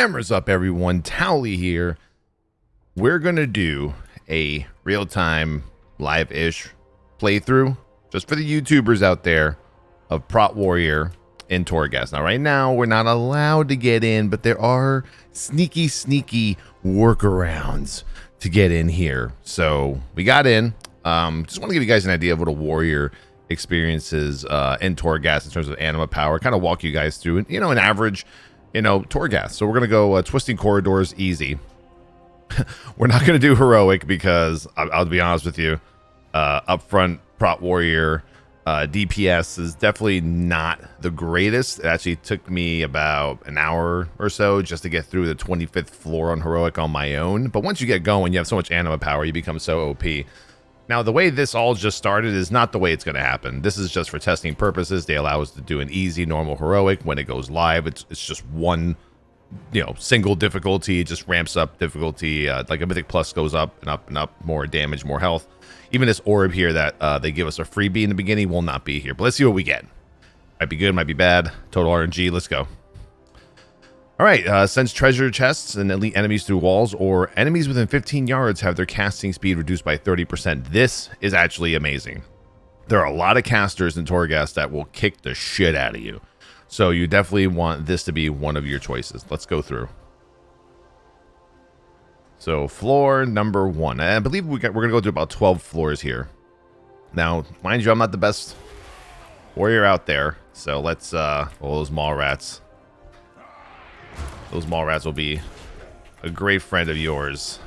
Cameras up, everyone. Towley here. We're going to do a real-time, live-ish playthrough, just for the YouTubers out there, of Prot Warrior in Torghast. Now, right now, we're not allowed to get in, but there are sneaky workarounds to get in here. So, we got in. Just want to give you guys an idea of what a warrior experiences in Torghast in terms of anima power. Kind of walk you guys through, an average, Torghast. So we're going to go twisting corridors easy. We're not going to do heroic because I'll be honest with you, up front, Prot Warrior DPS is definitely not the greatest. It actually took me about an hour or so just to get through the 25th floor on heroic on my own. But once you get going, you have so much anima power, you become so OP. Now, the way this all just started is not the way it's going to happen. This is just for testing purposes. They allow us to do an easy, normal, heroic. When it goes live, it's just one, single difficulty. It just ramps up difficulty. Like a Mythic Plus goes up and up and up. More damage, more health. Even this orb here that they give us a freebie in the beginning will not be here. But let's see what we get. Might be good, might be bad. Total RNG. Let's go. All right, sends treasure chests and elite enemies through walls, or enemies within 15 yards have their casting speed reduced by 30%. This is actually amazing. There are a lot of casters in Torghast that will kick the shit out of you. So you definitely want this to be one of your choices. Let's go through. So floor number 1. I believe we're going to go through about 12 floors here. Now, mind you, I'm not the best warrior out there. So let's, those mall rats. Those mall rats will be a great friend of yours.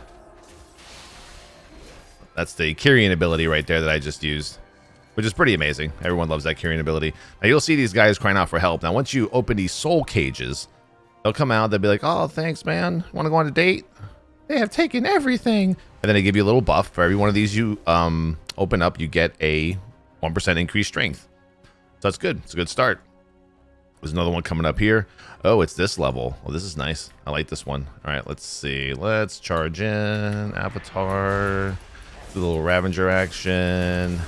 That's the Kyrian ability right there that I just used, which is pretty amazing. Everyone loves that Kyrian ability. Now, you'll see these guys crying out for help. Now, once you open these soul cages, they'll come out. They'll be like, oh, thanks, man. Want to go on a date? They have taken everything. And then they give you a little buff. For every one of these you open up, you get a 1% increased strength. So that's good. It's a good start. There's another one coming up here. Oh, it's this level. Oh, this is nice. I like this one. All right, let's see. Let's charge in. Avatar. Do a little Ravager action.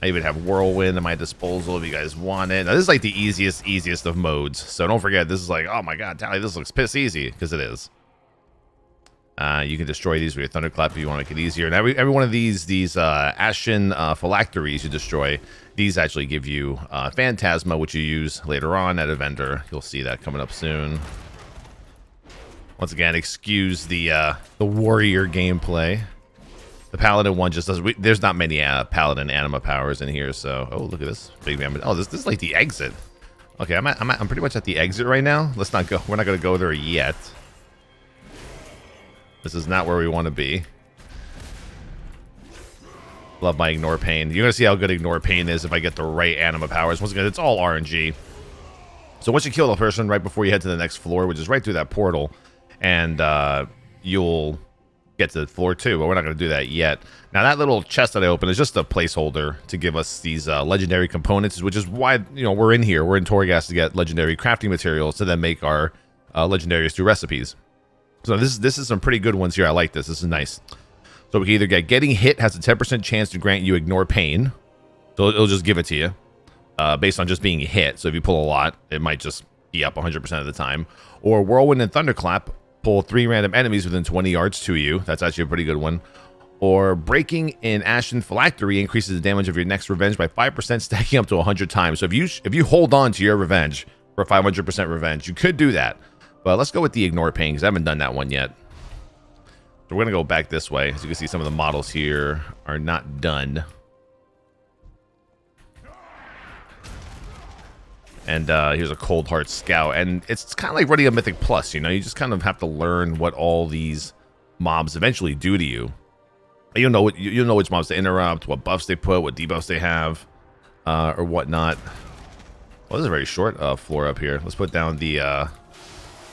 I even have Whirlwind at my disposal if you guys want it. Now, this is like the easiest of modes. So don't forget, this is like, oh my god, Tally, this looks piss easy, because it is. You can destroy these with your Thunderclap if you want to make it easier. And every one of these Ashen phylacteries you destroy, these actually give you Phantasma, which you use later on at a vendor. You'll see that coming up soon. Once again, excuse the warrior gameplay. The Paladin one just does. There's not many Paladin anima powers in here, so oh, look at this big damage. Oh, this is like the exit. Okay, I'm pretty much at the exit right now. Let's not go. We're not going to go there yet. This is not where we want to be. Love my Ignore Pain. You're going to see how good Ignore Pain is if I get the right anima powers. Once again, it's all RNG. So once you kill the person right before you head to the next floor, which is right through that portal, and you'll get to floor 2, but we're not going to do that yet. Now, that little chest that I opened is just a placeholder to give us these legendary components, which is why, we're in here. We're in Torghast to get legendary crafting materials to then make our legendaries through recipes. So this is some pretty good ones here. I like this. This is nice. So we can either get getting hit has a 10% chance to grant you Ignore Pain. So it'll just give it to you based on just being hit. So if you pull a lot, it might just be up 100% of the time. Or Whirlwind and Thunderclap, pull 3 random enemies within 20 yards to you. That's actually a pretty good one. Or Breaking in Ashen Phylactery increases the damage of your next revenge by 5%, stacking up to 100 times. So if you hold on to your revenge for 500% revenge, you could do that. But let's go with the Ignore Pain, because I haven't done that one yet. So we're going to go back this way. As you can see, some of the models here are not done. And here's a Cold Heart Scout. And it's kind of like running a Mythic Plus, You just kind of have to learn what all these mobs eventually do to you. You'll know which mobs to interrupt, what buffs they put, what debuffs they have, or whatnot. Well, this is a very short floor up here. Let's put down the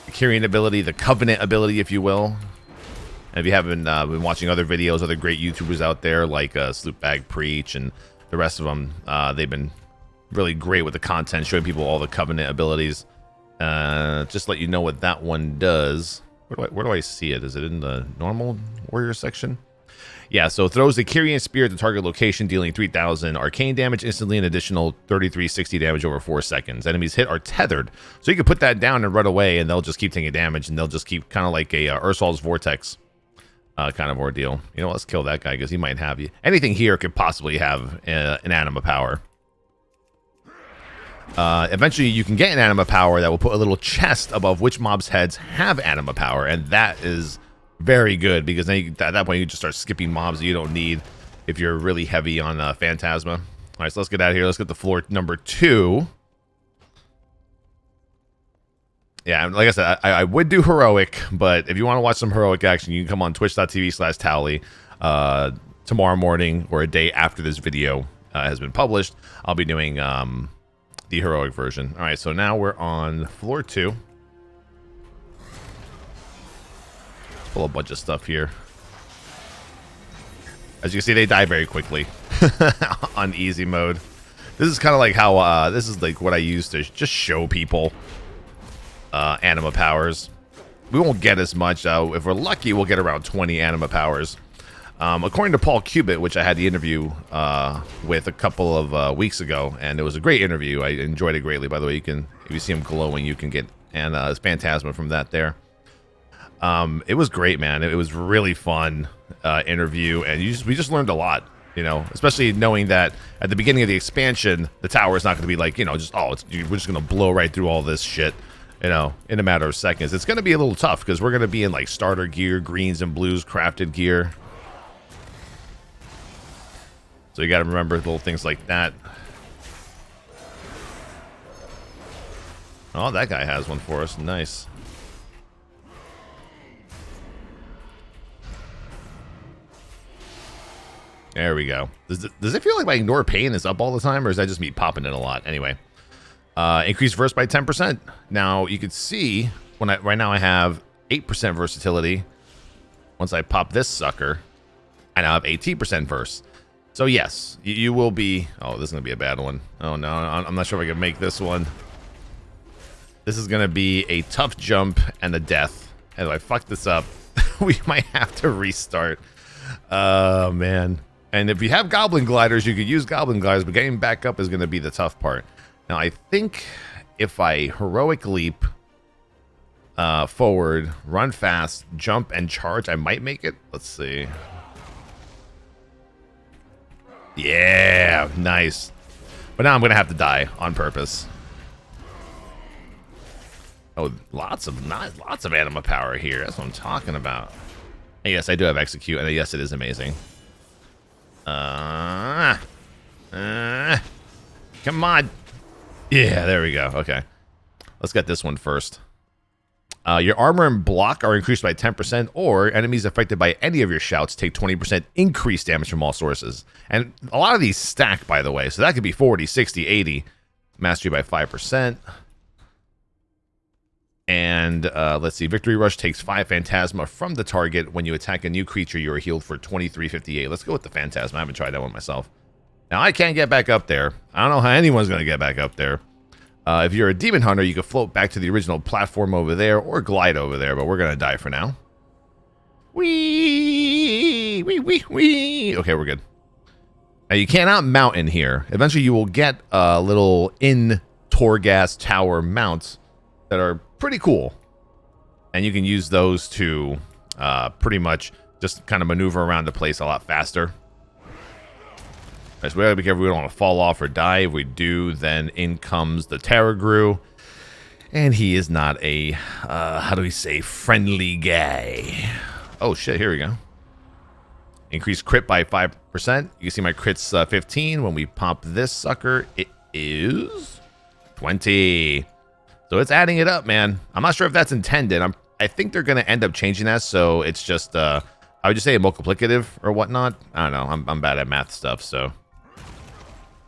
Kyrian ability, the Covenant ability, if you will. And if you haven't been watching other videos, other great YouTubers out there like Sloopbag Preach and the rest of them, they've been really great with the content, showing people all the Covenant abilities. Just let you know what that one does. Where do I see it? Is it in the normal warrior section? Yeah, so throws the Kyrian Spear at the target location, dealing 3,000 arcane damage instantly, an additional 3360 damage over 4 seconds. Enemies hit are tethered, so you can put that down and run away, and they'll just keep taking damage, and they'll just keep kind of like a Ursol's Vortex kind of ordeal. You know, let's kill that guy because he might have you. Anything here could possibly have an anima power. Eventually, you can get an anima power that will put a little chest above which mobs' heads have anima power, and that is very good because then at that point you just start skipping mobs that you don't need if you're really heavy on Phantasma. All right, so let's get out of here. Let's get to floor number 2. Yeah, like I said, I would do heroic, but if you want to watch some heroic action, you can come on twitch.tv/Towley tomorrow morning or a day after this video has been published. I'll be doing the heroic version. All right, so now we're on floor 2. Pull a bunch of stuff here. As you can see, they die very quickly on easy mode. This is kind of like how this is like what I use to just show people anima powers. We won't get as much. If we're lucky, we'll get around 20 anima powers. According to Paul Cuban, which I had the interview with a couple of weeks ago, and it was a great interview. I enjoyed it greatly. By the way, you can, if you see him glowing, you can get his Phantasma from that there. It was great, man. It was really fun interview, and we just learned a lot, you know, especially knowing that at the beginning of the expansion, the tower is not going to be like, you know, just, we're just going to blow right through all this shit, you know, in a matter of seconds. It's going to be a little tough because we're going to be in like starter gear, greens and blues, crafted gear. So you got to remember little things like that. Oh, that guy has one for us. Nice. There we go. Does it feel like my ignore pain is up all the time, or is that just me popping it a lot? Anyway, increase verse by 10%. Now you can see right now I have 8% versatility. Once I pop this sucker, I now have 18% verse. So yes, you will be. Oh, this is gonna be a bad one. Oh no, I'm not sure if I can make this one. This is gonna be a tough jump and a death. And if I fuck this up, we might have to restart. Oh man. And if you have Goblin Gliders, you could use Goblin Gliders, but getting back up is going to be the tough part. Now, I think if I heroic leap forward, run fast, jump, and charge, I might make it. Let's see. Yeah, nice. But now I'm going to have to die on purpose. Oh, lots of anima power here. That's what I'm talking about. And yes, I do have execute, and yes, it is amazing. Come on. Yeah, there we go. Okay. Let's get this one first. Your armor and block are increased by 10%, or enemies affected by any of your shouts take 20% increased damage from all sources. And a lot of these stack, by the way, so that could be 40, 60, 80. Mastery by 5%. And let's see, Victory Rush takes 5 Phantasma from the target. When you attack a new creature, you are healed for 2358. Let's go with the Phantasma. I haven't tried that one myself. Now, I can't get back up there. I don't know how anyone's going to get back up there. If you're a Demon Hunter, you can float back to the original platform over there or glide over there, but we're going to die for now. Whee! Wee, wee, wee! Okay, we're good. Now, you cannot mount in here. Eventually, you will get little Torghast tower mounts that are pretty cool, and you can use those to pretty much just kind of maneuver around the place a lot faster. So we gotta be careful we don't want to fall off or die. If we do, then in comes the Terragru, and he is not a how do we say, friendly guy. Oh shit, here we go. Increase crit by 5%. You can see my crit's 15. When we pop this sucker, it is 20. So it's adding it up, man. I'm not sure if that's intended. I think they're going to end up changing that, so it's just, I would just say a multiplicative or whatnot. I don't know. I'm bad at math stuff, so I'm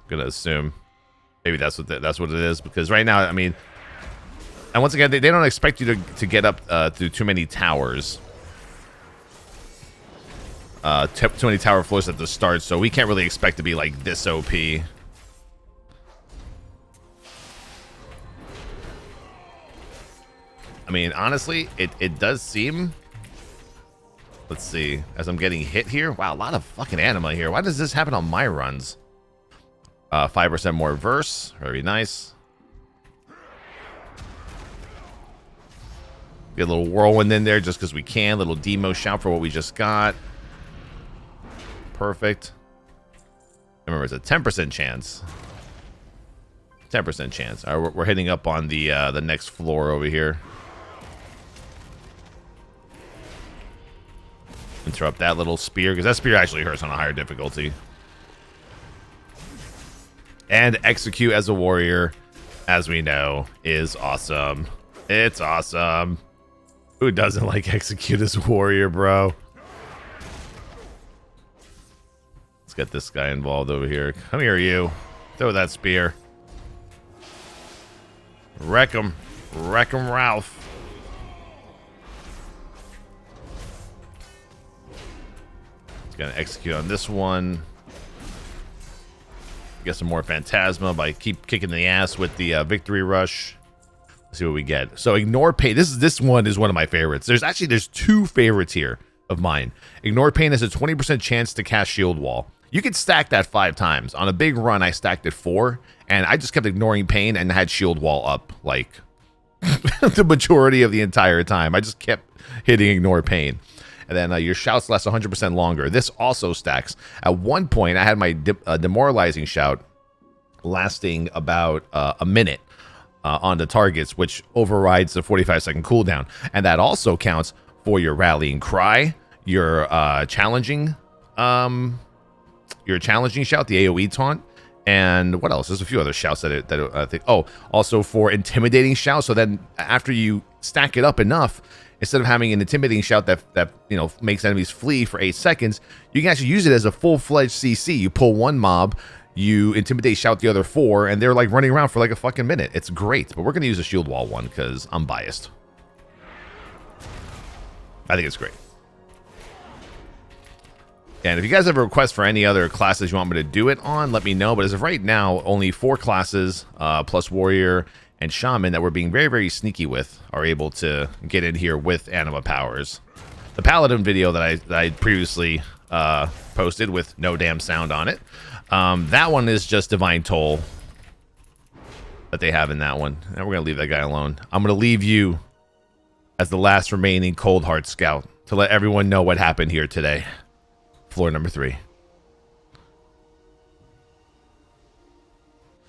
going to assume maybe that's what it is. Because right now, I mean, and once again, they don't expect you to get up through too many towers. Too many tower floors at the start, so we can't really expect to be like this OP. I mean, honestly, it does seem Let's see. As I'm getting hit here. Wow, a lot of fucking anima here. Why does this happen on my runs? 5% more verse. Very nice. Get a little whirlwind in there just because we can. Little demo shout for what we just got. Perfect. Remember, it's a 10% chance. 10% chance. All right, we're hitting up on the next floor over here. Interrupt that little spear, because that spear actually hurts on a higher difficulty. And execute as a warrior, as we know, is awesome. It's awesome. Who doesn't like execute as a warrior, bro? Let's get this guy involved over here. Come here, you. Throw that spear. Wreck him. Wreck him, Ralph. Gonna execute on this one. Get some more Phantasma by keep kicking the ass with the victory rush. Let's see what we get. So ignore pain. This one is one of my favorites. There's two favorites here of mine. Ignore pain has a 20% chance to cast shield wall. You could stack that 5 times. On a big run, I stacked it 4, and I just kept ignoring pain and had shield wall up like the majority of the entire time. I just kept hitting ignore pain. And then your shouts last 100% longer. This also stacks. At one point, I had my demoralizing shout lasting about a minute on the targets, which overrides the 45-second cooldown. And that also counts for your rallying cry, your challenging shout, the AoE taunt, and what else? There's a few other shouts that I think. Oh, also for intimidating shout. So then after you stack it up enough, instead of having an intimidating shout that makes enemies flee for 8 seconds, you can actually use it as a full-fledged CC. You pull one mob, you intimidate shout the other 4, and they're like running around for like a fucking minute. It's great, but we're going to use a shield wall one because I'm biased. I think it's great. And if you guys have a request for any other classes you want me to do it on, let me know. But as of right now, only 4 classes plus warrior and shaman that we're being very, very sneaky with are able to get in here with anima powers. The paladin video that I previously posted with no damn sound on it, that one is just divine toll that they have in that one. And we're gonna leave that guy alone. I'm gonna leave you as the last remaining cold heart scout to let everyone know what happened here today. Floor number 3.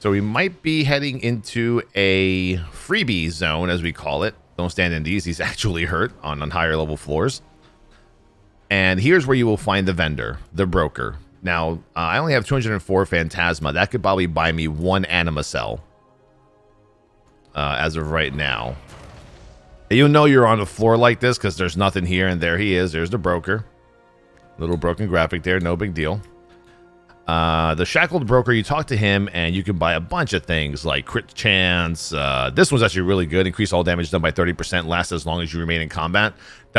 So we might be heading into a freebie zone, as we call it. Don't stand in these. He's actually hurt on higher level floors. And here's where you will find the vendor, the broker. Now, I only have 204 Phantasma. That could probably buy me 1 anima cell as of right now. And you'll know you're on a floor like this because there's nothing here, and there he is. There's the broker. Little broken graphic there, no big deal. The shackled broker, you talk to him and you can buy a bunch of things like crit chance. This one's actually really good. Increase all damage done by 30%, lasts as long as you remain in combat.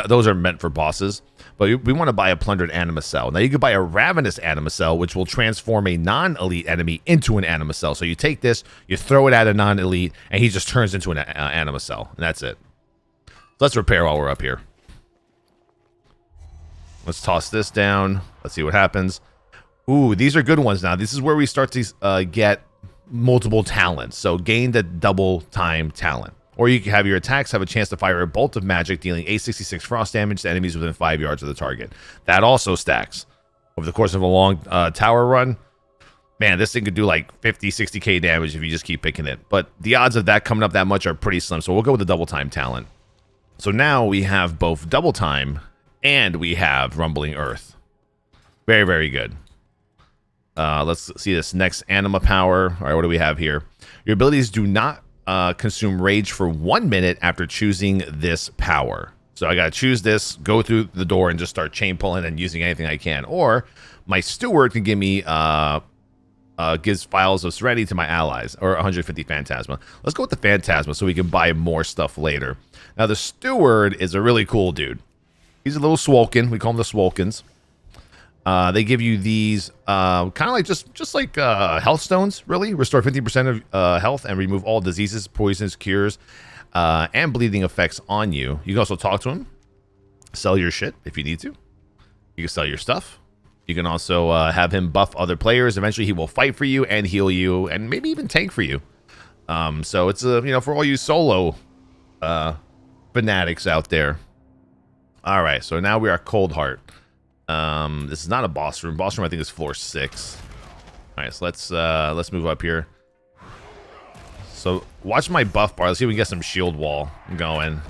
Those are meant for bosses. But we want to buy a plundered anima cell. Now you can buy a ravenous anima cell, which will transform a non-elite enemy into an anima cell. So you take this, you throw it at a non-elite, and he just turns into an anima cell. And that's it. So let's repair while we're up here. Let's toss this down. Let's see what happens. Ooh, these are good ones now. This is where we start to get multiple talents. So gain the double time talent. Or you can have your attacks have a chance to fire a bolt of magic, dealing 866 frost damage to enemies within 5 yards of the target. That also stacks. Over the course of a long tower run, man, this thing could do like 50, 60k damage if you just keep picking it. But the odds of that coming up that much are pretty slim. So we'll go with the double time talent. So now we have both double time and we have Rumbling Earth. Very, very good. Let's see this next anima power. All right, what do we have here? Your abilities do not consume rage for 1 minute after choosing this power. So I got to choose this, go through the door, and just start chain pulling and using anything I can. Or my steward can give me gives files of serenity to my allies, or 150 Phantasma. Let's go with the Phantasma so we can buy more stuff later. Now the steward is a really cool dude. He's a little swolken. We call them the Swolkens. They give you these kind of like just like health stones, really. Restore 50% of health and remove all diseases, poisons, cures, and bleeding effects on you. You can also talk to him, sell your shit if you need to. You can sell your stuff. You can also have him buff other players. Eventually, he will fight for you and heal you, and maybe even tank for you. So it's for all you solo fanatics out there. All right, so now we are Cold Heart. This is not a boss room. Boss room, I think, is floor 6. All right, so let's move up here. So watch my buff bar. Let's see if we can get some shield wall going.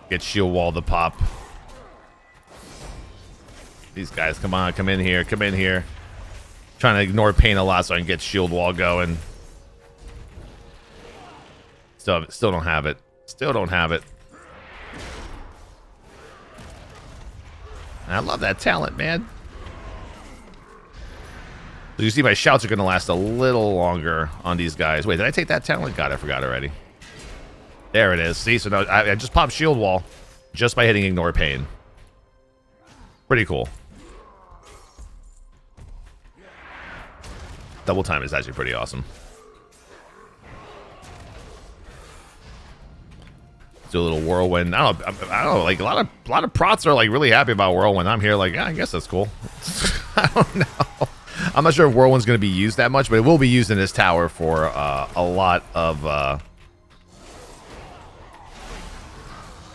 Get shield wall to pop. These guys, come on, come in here, come in here. Trying to ignore pain a lot so I can get shield wall going. Still don't have it. Still don't have it. I love that talent, man. So you see my shouts are going to last a little longer on these guys. Wait, did I take that talent? God, I forgot already. There it is. See, so now I just popped shield wall just by hitting ignore pain. Pretty cool. Double time is actually pretty awesome. Do a little whirlwind. I don't know. Like a lot of prots are like really happy about whirlwind. I'm here like, yeah, I guess that's cool. I don't know. I'm not sure if whirlwind's going to be used that much, but it will be used in this tower for a lot of. Let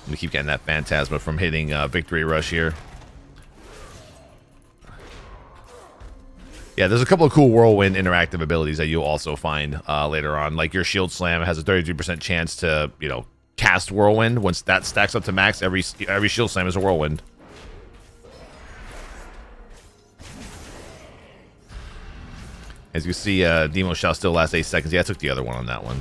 me keep getting that Phantasma from hitting Victory Rush here. Yeah, there's a couple of cool whirlwind interactive abilities that you'll also find later on. Like your shield slam has a 33% chance to, cast whirlwind. Once that stacks up to max, every shield slam is a whirlwind. As you see, Demo shall still last 8 seconds. Yeah, I took the other one on that one.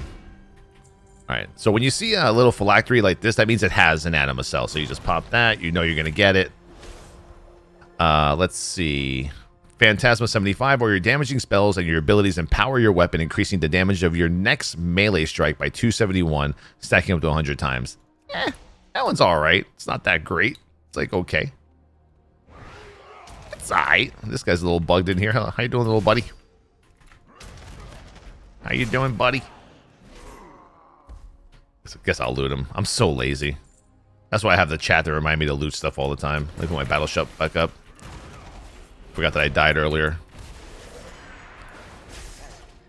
All right, so when you see a little phylactery like this, that means it has an anima cell. So you just pop that. You know you're going to get it. Let's see. Phantasma 75, or your damaging spells and your abilities empower your weapon, increasing the damage of your next melee strike by 271, stacking up to 100 times. That one's all right. It's not that great. It's like, okay. It's all right. This guy's a little bugged in here. How you doing, little buddy? How you doing, buddy? Guess I'll loot him. I'm so lazy. That's why I have the chat to remind me to loot stuff all the time. Let me put my battle shop back up. Forgot that I died earlier.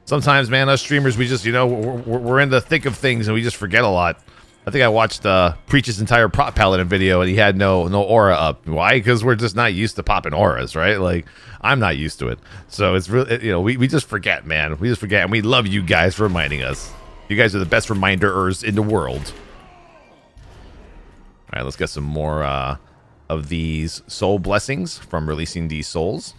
Sometimes, man, us streamers, we just, we're in the thick of things and we just forget a lot. I think I watched Preach's entire Prot Paladin video and he had no aura up. Why? Because we're just not used to popping auras, right? Like, I'm not used to it. So it's really, we just forget, man. We just forget, and we love you guys for reminding us. You guys are the best reminderers in the world. All right, let's get some more of these soul blessings from releasing these souls.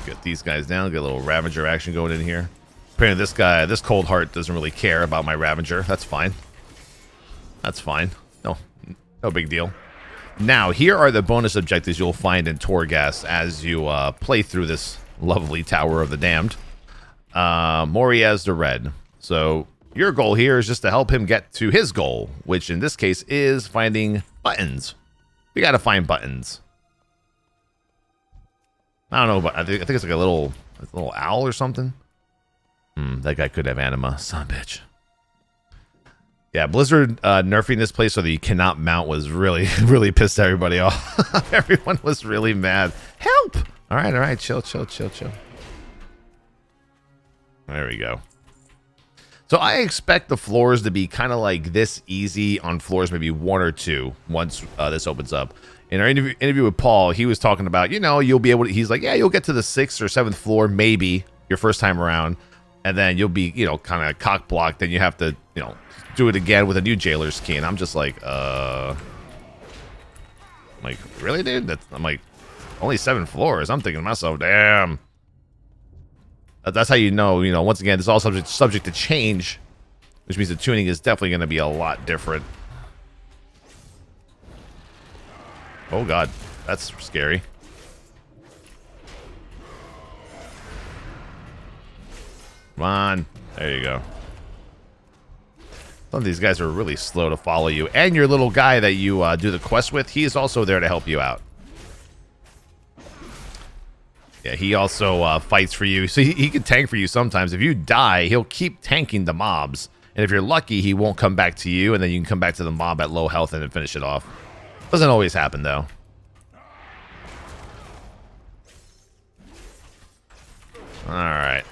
Get these guys down. Get a little Ravager action going in here. Apparently this Cold Heart doesn't really care about my Ravager. That's fine. That's fine. No big deal. Now, here are the bonus objectives you'll find in Torghast as you play through this lovely Tower of the Damned. Moriaz the Red. So your goal here is just to help him get to his goal, which in this case is finding buttons. We got to find buttons. I don't know, but I think it's like a little owl or something. That guy could have anima. Son of a bitch. Yeah, Blizzard nerfing this place so that you cannot mount was really, really pissed everybody off. Everyone was really mad. Help! All right, chill. There we go. So I expect the floors to be kind of like this easy on floors, maybe 1 or 2 once this opens up. In our interview with Paul, he was talking about, you'll be able to, he's like, yeah, you'll get to the 6th or 7th floor, maybe your first time around. And then you'll be, kind of cock blocked. Then you have to, do it again with a new jailer's key. And I'm just like, really, dude? I'm like, only 7 floors. I'm thinking to myself, damn. That's how once again, this is all subject to change, which means the tuning is definitely going to be a lot different. Oh, God. That's scary. Come on. There you go. Some of these guys are really slow to follow you. And your little guy that you do the quest with, he is also there to help you out. Yeah, he also fights for you. So he can tank for you sometimes. If you die, he'll keep tanking the mobs. And if you're lucky, he won't come back to you. And then you can come back to the mob at low health and then finish it off. Doesn't always happen, though. All right.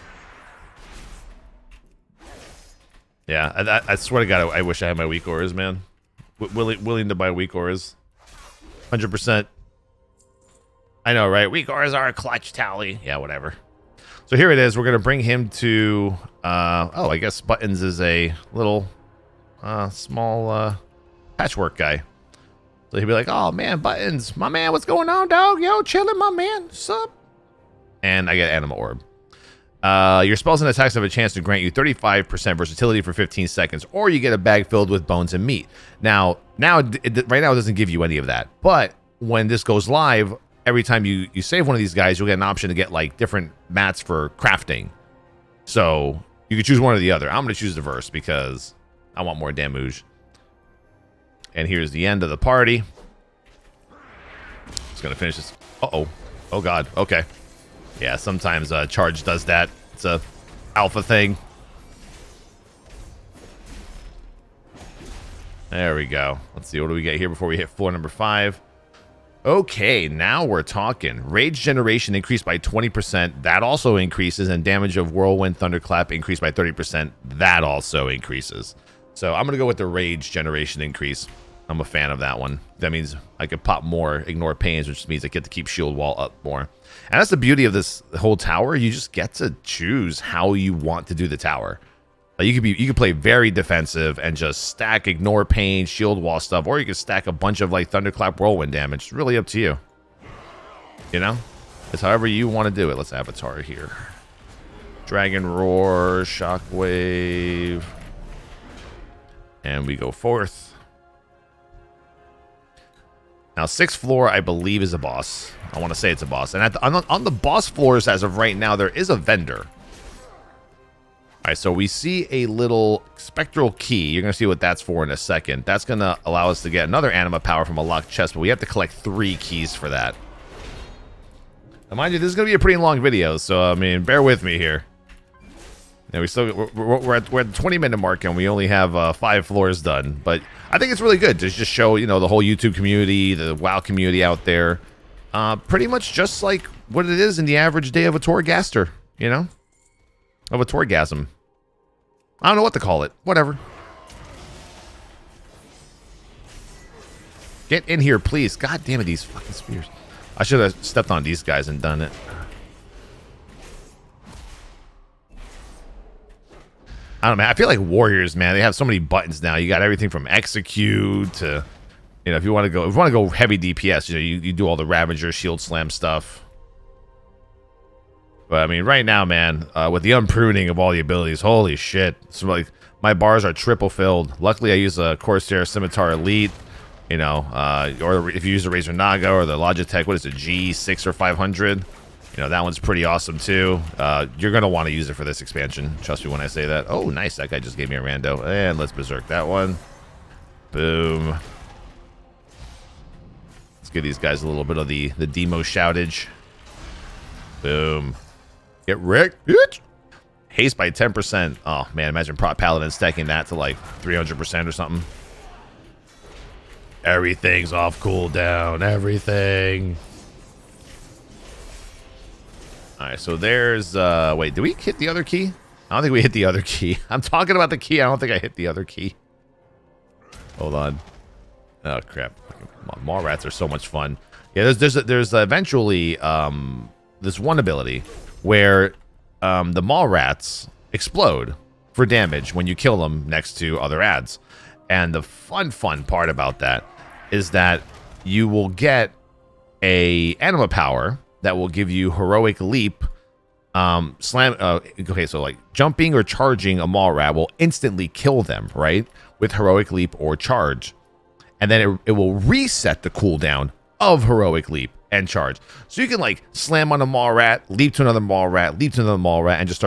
Yeah, I swear to God, I wish I had my weak auras, man. Willing to buy weak auras. 100%. I know, right? Weak auras are a clutch tally. Yeah, whatever. So here it is. We're going to bring him to... oh, I guess Buttons is a little small patchwork guy. So he'll be like, oh, man, Buttons. My man, what's going on, dog? Yo, chilling, my man. Sup? And I get Anima Orb. Your spells and attacks have a chance to grant you 35% versatility for 15 seconds, or you get a bag filled with bones and meat. Now right now it doesn't give you any of that, but when this goes live, every time you save one of these guys, you'll get an option to get like different mats for crafting. So you can choose one or the other. I'm going to choose the verse because I want more damage. And here's the end of the party. Just going to finish this. Uh-oh. Oh, God. Okay. Yeah, sometimes Charge does that. It's a alpha thing. There we go. Let's see, what do we get here before we hit floor number 5? Okay, now we're talking. Rage generation increased by 20%. That also increases. And damage of Whirlwind Thunderclap increased by 30%. That also increases. So I'm going to go with the Rage generation increase. I'm a fan of that one. That means I could pop more, ignore pains, which means I get to keep shield wall up more. And that's the beauty of this whole tower. You just get to choose how you want to do the tower. Like you could play very defensive and just stack ignore pain, shield wall stuff, or you could stack a bunch of like Thunderclap Whirlwind damage. It's really up to you. You know? It's however you want to do it. Let's avatar here. Dragon Roar, Shockwave. And we go forth. Now, 6th floor, I believe, is a boss. I want to say it's a boss. And on the boss floors, as of right now, there is a vendor. All right, so we see a little spectral key. You're going to see what that's for in a second. That's going to allow us to get another anima power from a locked chest, but we have to collect 3 keys for that. Now, mind you, this is going to be a pretty long video, so, I mean, bear with me here. Yeah, we're at the 20-minute mark, and we only have 5 floors done. But I think it's really good to just show, you know, the whole YouTube community, the WoW community out there. Pretty much just like what it is in the average day of a Torghaster, you know? Of a Torgasm. I don't know what to call it. Whatever. Get in here, please. God damn it, these fucking spears. I should have stepped on these guys and done it. I don't know, man. I feel like warriors, man. They have so many buttons now. You got everything from execute to, you know, if you want to go heavy DPS, you know, you do all the Ravager, Shield Slam stuff. But I mean, right now, man, with the unpruning of all the abilities, holy shit! So like, my bars are triple filled. Luckily, I use a Corsair Scimitar Elite, you know, or if you use the Razor Naga or the Logitech, what is it, G6 or 500? You know, that one's pretty awesome, too. You're going to want to use it for this expansion. Trust me when I say that. Oh, nice. That guy just gave me a rando. And let's Berserk that one. Boom. Let's give these guys a little bit of the demo shoutage. Boom. Get wrecked, bitch. Haste by 10%. Oh, man. Imagine Prot Paladin stacking that to, like, 300% or something. Everything's off cooldown. Everything. Alright, so there's, wait, did we hit the other key? I don't think we hit the other key. I'm talking about the key. I don't think I hit the other key. Hold on. Oh, crap. Maw rats are so much fun. Yeah, there's eventually, this one ability where, the maw rats explode for damage when you kill them next to other ads. And the fun part about that is that you will get a anima power that will give you heroic leap. Okay, so like jumping or charging a maw rat will instantly kill them, right? With heroic leap or charge. And then it will reset the cooldown of heroic leap and charge. So you can like slam on a maw rat, leap to another maw rat, leap to another maw rat, and just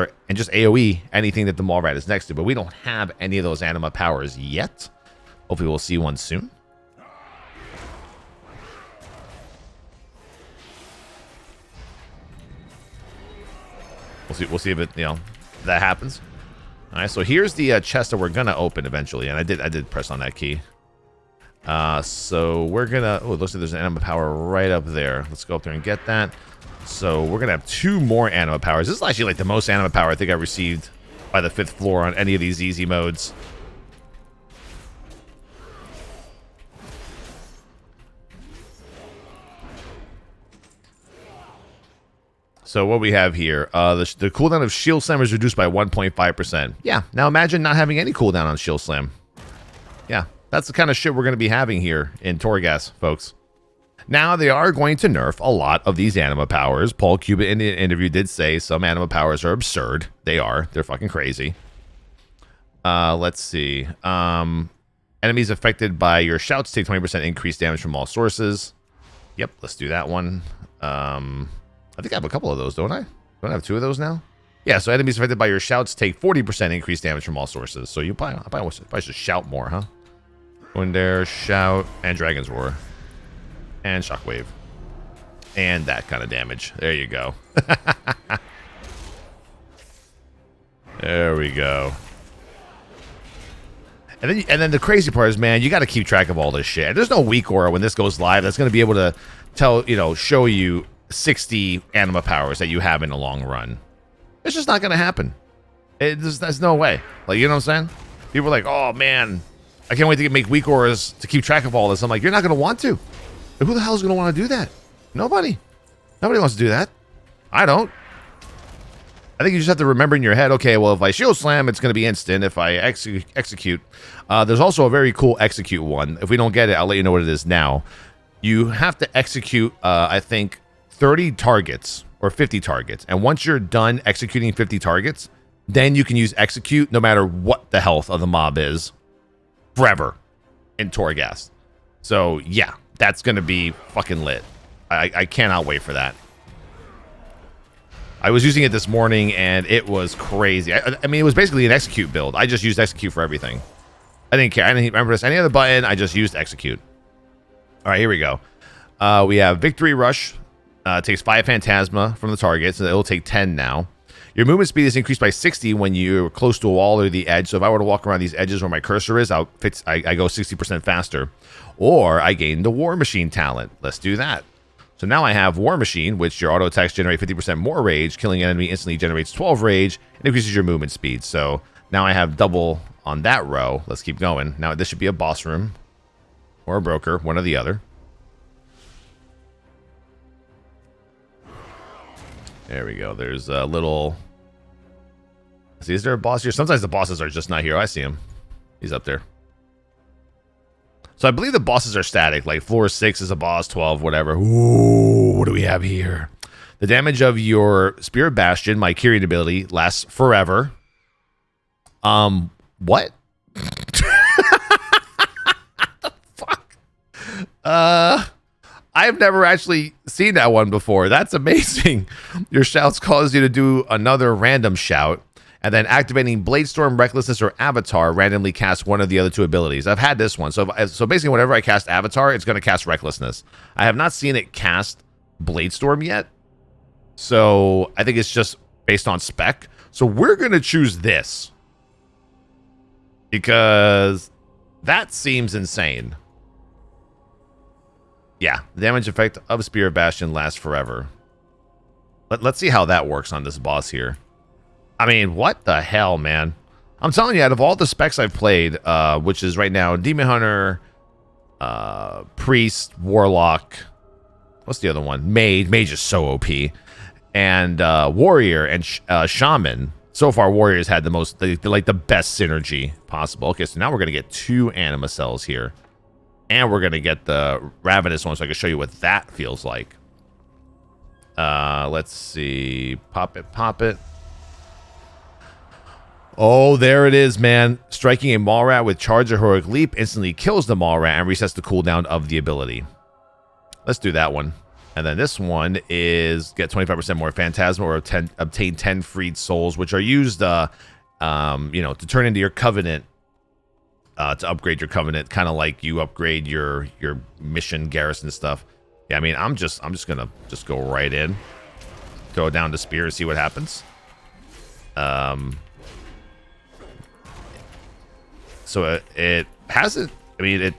AoE anything that the maw rat is next to. But we don't have any of those anima powers yet. Hopefully we'll see one soon. We'll see if it, that happens. All right, so here's the chest that we're gonna open eventually, and I did press on that key. So we're gonna, it looks like there's an anima power right up there. Let's go up there and get that. So we're gonna have 2 more anima powers. This is actually like the most anima power I think I received by the 5th floor on any of these easy modes. So what we have here, the cooldown of Shield Slam is reduced by 1.5%. Yeah, now imagine not having any cooldown on Shield Slam. Yeah, that's the kind of shit we're going to be having here in Torghast, folks. Now, they are going to nerf a lot of these anima powers. Paul Cuban in the interview did say some anima powers are absurd. They are. They're fucking crazy. Let's see. Enemies affected by your shouts take 20% increased damage from all sources. Yep, let's do that one. I think I have a couple of those, don't I? Don't I have 2 of those now? Yeah, so enemies affected by your shouts take 40% increased damage from all sources. So you probably should shout more, huh? Wind Air, Shout, and Dragon's Roar. And Shockwave. And that kind of damage. There you go. There we go. And then the crazy part is, man, you got to keep track of all this shit. And there's no weak aura when this goes live that's going to be able to show you 60 anima powers that you have in the long run. It's just not going to happen. There's no way. Like, you know what I'm saying? People are like, oh, man, I can't wait to make weak auras to keep track of all this. I'm like, you're not going to want to. Like, who the hell is going to want to do that? Nobody. Nobody wants to do that. I don't. I think you just have to remember in your head, okay, well, if I shield slam, it's going to be instant. If I execute, there's also a very cool execute one. If we don't get it, I'll let you know what it is now. You have to execute, I think, 30 targets or 50 targets. And once you're done executing 50 targets, then you can use execute no matter what the health of the mob is forever in Torghast. So, yeah, that's going to be fucking lit. I cannot wait for that. I was using it this morning, and it was crazy. I mean, it was basically an execute build. I just used execute for everything. I didn't care. I didn't remember this any other button. I just used execute. All right, here we go. We have Victory Rush. Takes 5 Phantasma from the target, so it'll take 10 now. Your movement speed is increased by 60 when you're close to a wall or the edge. So if I were to walk around these edges where my cursor is, I go 60% faster. Or I gain the War Machine talent. Let's do that. So now I have War Machine, which your auto attacks generate 50% more rage. Killing an enemy instantly generates 12 rage and increases your movement speed. So now I have double on that row. Let's keep going. Now this should be a boss room or a broker, one or the other. There we go. There's a little... See, is there a boss here? Sometimes the bosses are just not here. I see him. He's up there. So I believe the bosses are static. Like floor 6 is a boss, 12, whatever. Ooh, what do we have here? The damage of your Spirit Bastion, my Kyrian ability, lasts forever. What? The fuck? I've never actually seen that one before. That's amazing. Your shouts cause you to do another random shout, and then activating Bladestorm, Recklessness, or Avatar randomly cast one of the other 2 abilities. I've had this one. So basically, whenever I cast Avatar, it's going to cast Recklessness. I have not seen it cast Bladestorm yet. So I think it's just based on spec. So we're going to choose this, because that seems insane. Yeah, the damage effect of Spirit Bastion lasts forever. Let's see how that works on this boss here. I mean, what the hell, man? I'm telling you, out of all the specs I've played, which is right now Demon Hunter, Priest, Warlock, what's the other one? Mage is so OP, and Warrior and Shaman. So far, Warrior's had the most, like the best synergy possible. Okay, so now we're gonna get 2 anima cells here. And we're going to get the Ravenous one so I can show you what that feels like. Let's see. Pop it, pop it. Oh, there it is, man. Striking a Mallrat with Charge or Heroic Leap instantly kills the Mallrat and resets the cooldown of the ability. Let's do that one. And then this one is get 25% more Phantasma or obtain 10 freed souls, which are used, to turn into your Covenant. To upgrade your Covenant, kind of like you upgrade your mission garrison stuff. Yeah, I mean, I'm just gonna go right in, throw it down to Spear, see what happens. So it hasn't. I mean, it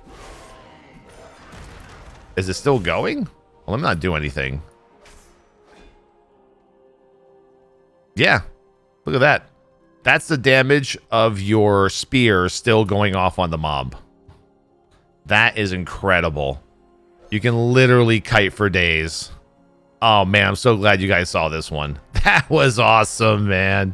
is it still going? Well, I'm not doing anything. Yeah, look at that. That's the damage of your spear still going off on the mob. That is incredible. You can literally kite for days. Oh, man, I'm so glad you guys saw this one. That was awesome, man.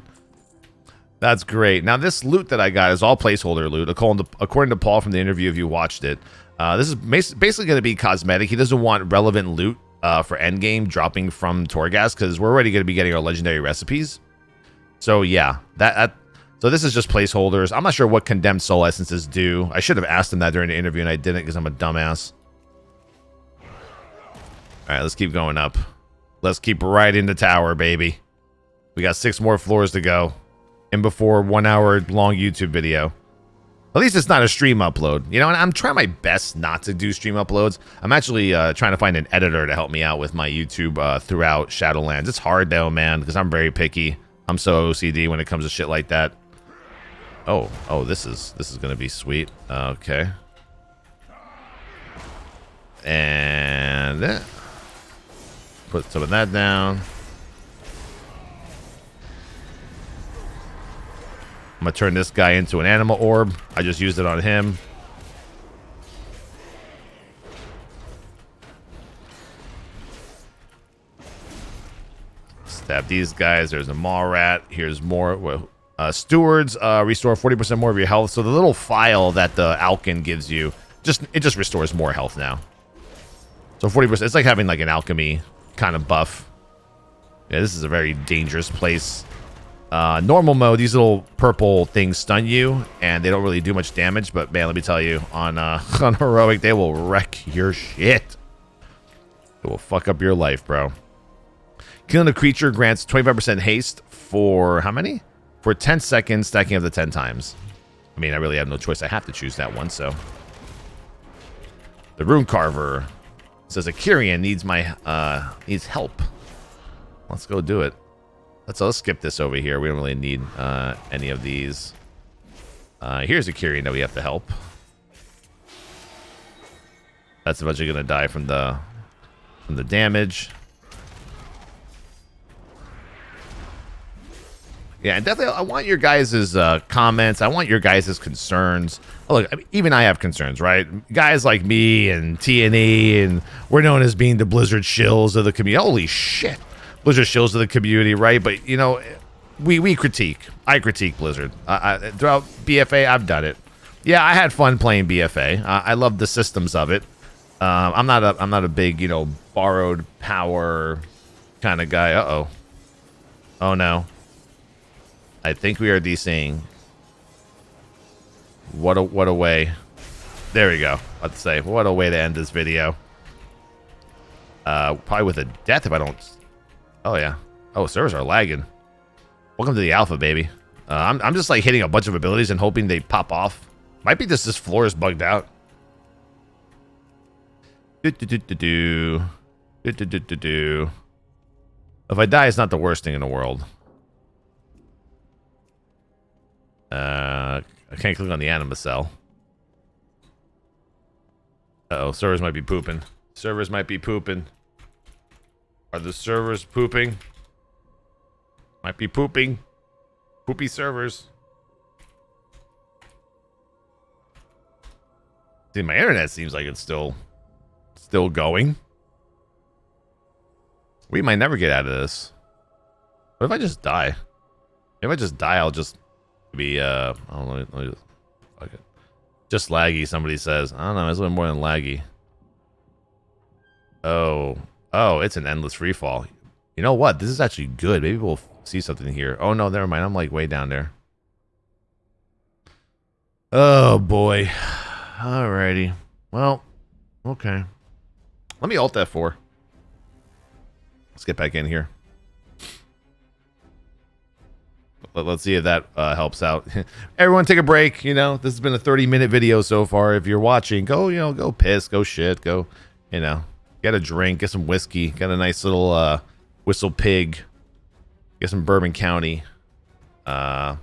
That's great. Now, this loot that I got is all placeholder loot, according to Paul from the interview, if you watched it. This is basically going to be cosmetic. He doesn't want relevant loot for endgame dropping from Torghast, because we're already going to be getting our legendary recipes. So, yeah, so this is just placeholders. I'm not sure what condemned soul essences do. I should have asked him that during the interview, and I didn't because I'm a dumbass. All right, let's keep going up. Let's keep riding the tower, baby. We got 6 more floors to go. And before 1 hour long YouTube video. At least it's not a stream upload. You know, and I'm trying my best not to do stream uploads. I'm actually trying to find an editor to help me out with my YouTube throughout Shadowlands. It's hard though, man, because I'm very picky. I'm so OCD when it comes to shit like that. Oh, this is gonna be sweet. Okay. And put some of that down. I'm gonna turn this guy into an animal orb. I just used it on him. Stab these guys. There's a maw rat. Here's more. Stewards restore 40% more of your health. So the little file that the Alkin gives you, it just restores more health now. So 40%. It's like having like an alchemy kind of buff. Yeah, this is a very dangerous place. Normal mode, these little purple things stun you, and they don't really do much damage. But man, let me tell you, on on heroic, they will wreck your shit. It will fuck up your life, bro. Killing a creature grants 25% haste for how many? For 10 seconds, stacking up to 10 times. I mean, I really have no choice. I have to choose that one. So the rune carver says a Kyrian needs needs help. Let's go do it. Let's skip this over here. We don't really need any of these. Here's a Kyrian that we have to help. That's eventually gonna die from the damage. Yeah, and definitely I want your guys' comments. I want your guys' concerns. Oh, look, I mean, even I have concerns, right? Guys like me and T&E, and we're known as being the Blizzard shills of the community. Holy shit. Blizzard shills of the community, right? But, you know, we critique. I critique Blizzard. Throughout BFA, I've done it. Yeah, I had fun playing BFA. I love the systems of it. I'm not a big, you know, borrowed power kind of guy. Uh-oh. Oh, no. I think we are DCing. What a way. There we go. Let's say, what a way to end this video. Probably with a death if I don't... Oh, yeah. Oh, servers are lagging. Welcome to the alpha, baby. I'm just, like, hitting a bunch of abilities and hoping they pop off. Might be just this floor is bugged out. If I die, it's not the worst thing in the world. I can't click on the anima cell. Uh-oh, servers might be pooping. Servers might be pooping. Are the servers pooping? Might be pooping. Poopy servers. See, my internet seems like it's still going. We might never get out of this. What if I just die? If I just die, I'll just be I don't know. Fuck it. Just laggy, somebody says. I don't know, it's a little more than laggy. Oh, it's an endless free fall. You know what? This is actually good. Maybe we'll see something here. Oh no, never mind. I'm like way down there. Oh boy. Alrighty. Well, okay. Let me alt F4. Let's get back in here. Let's see if that helps out. Everyone take a break. You know, this has been a 30-minute video so far. If you're watching, go, you know, go piss, go shit, go, you know, get a drink, get some whiskey, get a nice little whistle pig, get some Bourbon County. All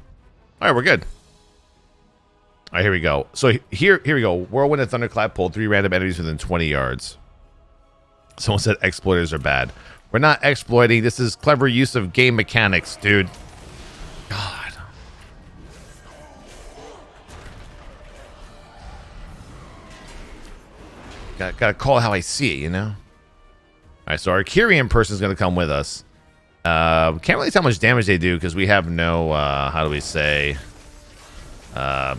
right, we're good. All right, here we go. So here we go. Whirlwind and Thunderclap pulled 3 random enemies within 20 yards. Someone said exploiters are bad. We're not exploiting. This is clever use of game mechanics, dude. God. Gotta call it how I see it, you know? All right, so our Kyrian person's going to come with us. Can't really tell how much damage they do because we have no, how do we say... yeah,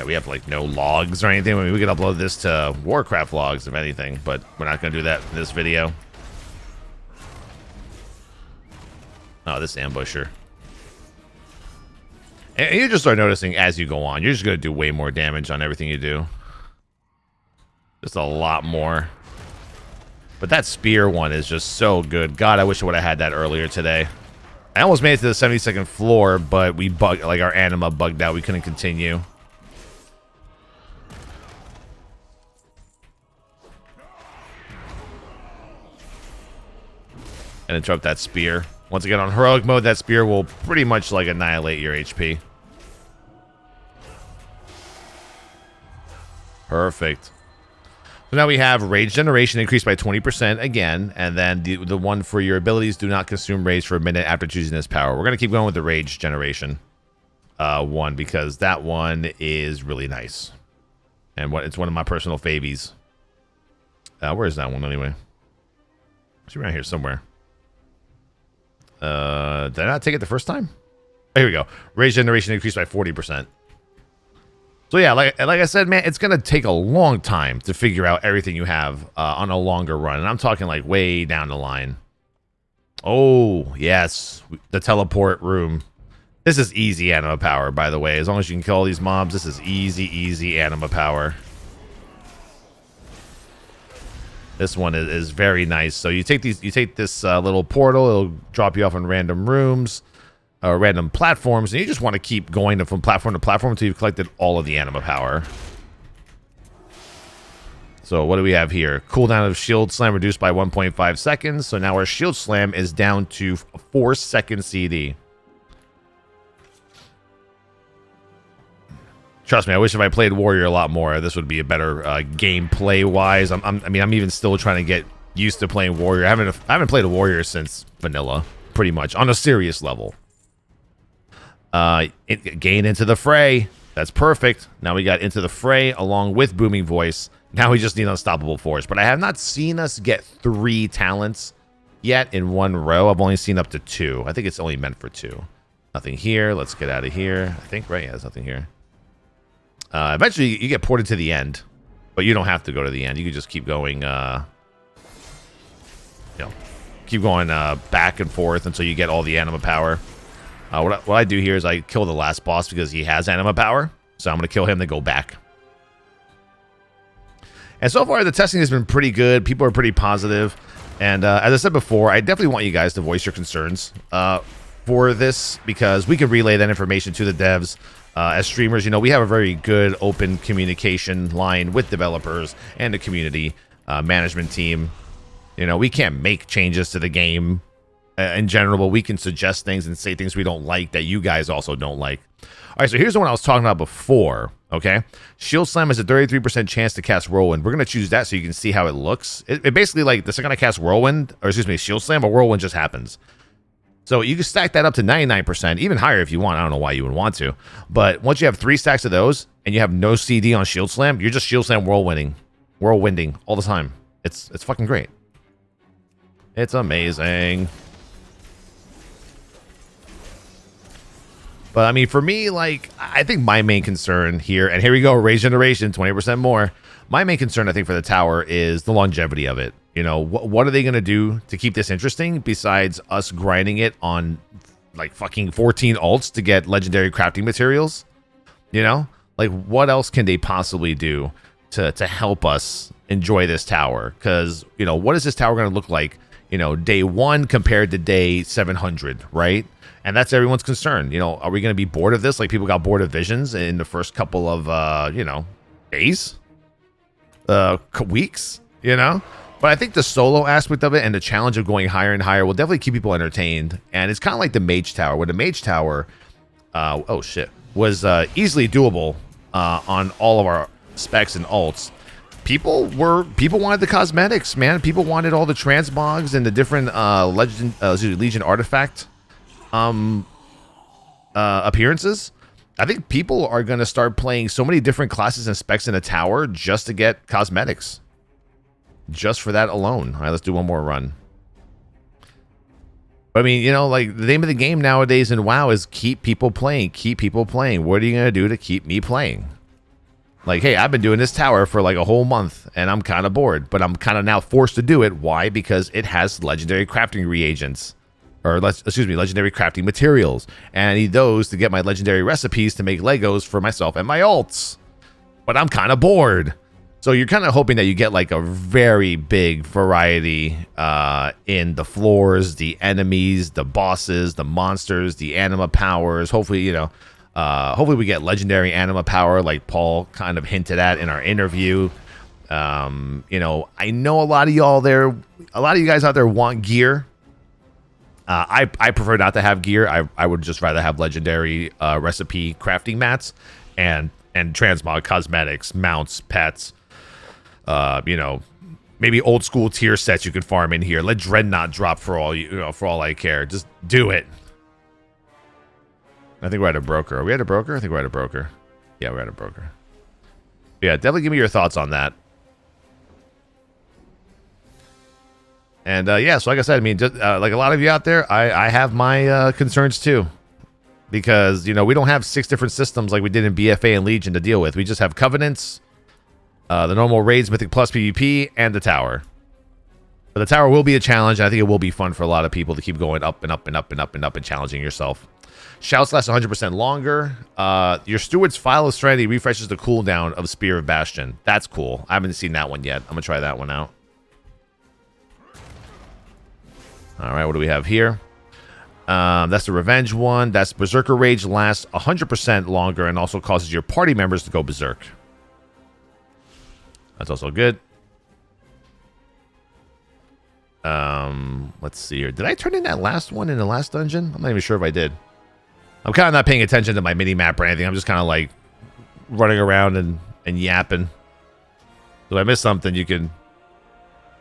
we have like no logs or anything. I mean, we could upload this to Warcraft logs, if anything, but we're not going to do that in this video. Oh, this ambusher. And you just start noticing as you go on, you're just going to do way more damage on everything you do. Just a lot more. But that spear one is just so good. God, I wish I would have had that earlier today. I almost made it to the 72nd floor, but we bugged, like our anima bugged out. We couldn't continue. And interrupt that spear. Once again, on heroic mode, that spear will pretty much like annihilate your HP. Perfect. So now we have Rage Generation increased by 20% again, and then the one for your abilities, do not consume rage for a minute after choosing this power. We're going to keep going with the Rage Generation one because that one is really nice. And it's one of my personal favies. Where is that one anyway? It's around here somewhere. Did I not take it the first time? Oh, here we go. Rage Generation increased by 40%. So yeah, like I said, man, it's gonna take a long time to figure out everything you have on a longer run, and I'm talking like way down the line. Oh yes, the teleport room. This is easy anima power, by the way. As long as you can kill all these mobs, this is easy anima power. This one is very nice. So you take this little portal, it'll drop you off in random rooms. Random platforms, and you just want to keep going from platform to platform until you've collected all of the anima power. So what do we have here? Cooldown of shield slam reduced by 1.5 seconds. So now our shield slam is down to 4 second CD. Trust me, I wish if I played Warrior a lot more, this would be a better gameplay wise. I'm even still trying to get used to playing Warrior. I haven't played a Warrior since vanilla, pretty much on a serious level. Gain into the fray. That's perfect. Now we got into the fray along with booming voice. Now we just need unstoppable force. But I have not seen us get 3 talents yet in one row. I've only seen up to 2. I think it's only meant for 2. Nothing here. Let's get out of here. I think, right? Yeah, there's nothing here. Eventually you get ported to the end, but you don't have to go to the end. You can just keep going, keep going back and forth until you get all the anima power. What I do here is I kill the last boss because he has anima power. So I'm going to kill him, then go back. And so far, the testing has been pretty good. People are pretty positive. And as I said before, I definitely want you guys to voice your concerns for this because we can relay that information to the devs. As streamers, we have a very good open communication line with developers and the community management team. We can't make changes to the game in general, but we can suggest things and say things we don't like that you guys also don't like. All right, so here's the one I was talking about before, okay? Shield Slam has a 33% chance to cast Whirlwind. We're going to choose that so you can see how it looks. It basically, like, the second I cast Whirlwind, or excuse me, Shield Slam, a Whirlwind just happens. So you can stack that up to 99%, even higher if you want. I don't know why you would want to. But once you have 3 stacks of those, and you have no CD on Shield Slam, you're just Shield Slam whirlwinding all the time. It's fucking great. It's amazing. But I mean, for me, like, I think my main concern here, and here we go, Rage Generation, 20% more. My main concern, I think, for the tower is the longevity of it. What are they going to do to keep this interesting besides us grinding it on, like, fucking 14 alts to get legendary crafting materials? Like, what else can they possibly do to help us enjoy this tower? Because, what is this tower going to look like, day 1 compared to day 700, right? And that's everyone's concern. Are we going to be bored of this? Like people got bored of Visions in the first couple of, days? Weeks? But But I think the solo aspect of it and the challenge of going higher and higher will definitely keep people entertained. And it's kind of like the Mage Tower, where the Mage Tower, oh shit, was easily doable on all of our specs and alts. People wanted the cosmetics, man. People wanted all the transmogs and the different Legion artifact appearances. I think people are going to start playing so many different classes and specs in a tower just to get cosmetics. Just for that alone. All right, let's do one more run. But I mean, you know, like the name of the game nowadays in WoW is keep people playing. Keep people playing. What are you going to do to keep me playing? Like, hey, I've been doing this tower for like a whole month and I'm kind of bored, but I'm kind of now forced to do it. Why? Because it has legendary crafting reagents. Or, legendary crafting materials. And I need those to get my legendary recipes to make Legos for myself and my alts. But I'm kind of bored. So you're kind of hoping that you get like a very big variety in the floors, the enemies, the bosses, the monsters, the anima powers. Hopefully, you know, hopefully we get legendary anima power like Paul kind of hinted at in our interview. You know, I know a lot of you guys out there want gear. I prefer not to have gear. I would just rather have legendary recipe crafting mats and transmog cosmetics, mounts, pets. You know, maybe old school tier sets you can farm in here. Let Dreadnought drop for all I care. Just do it. I think we're at a broker. Are we at a broker? I think we're at a broker. Yeah, we're at a broker. Yeah, definitely give me your thoughts on that. And yeah, so like I said, I mean, just, like a lot of you out there, I have my concerns too. Because, you know, we don't have 6 different systems like we did in BFA and Legion to deal with. We just have Covenants, the normal Raids, Mythic Plus PvP, and the Tower. But the Tower will be a challenge. And I think it will be fun for a lot of people to keep going up and up and up and up and up and challenging yourself. Shouts last 100% longer. Your Steward's File of Serenity refreshes the cooldown of Spear of Bastion. That's cool. I haven't seen that one yet. I'm going to try that one out. All right, what do we have here? That's the Revenge one. That's Berserker Rage lasts 100% longer and also causes your party members to go berserk. That's also good. Let's see here. Did I turn in that last one in the last dungeon? I'm not even sure if I did. I'm kind of not paying attention to my mini-map or anything. I'm just kind of like running around and yapping. So if I miss something, you can...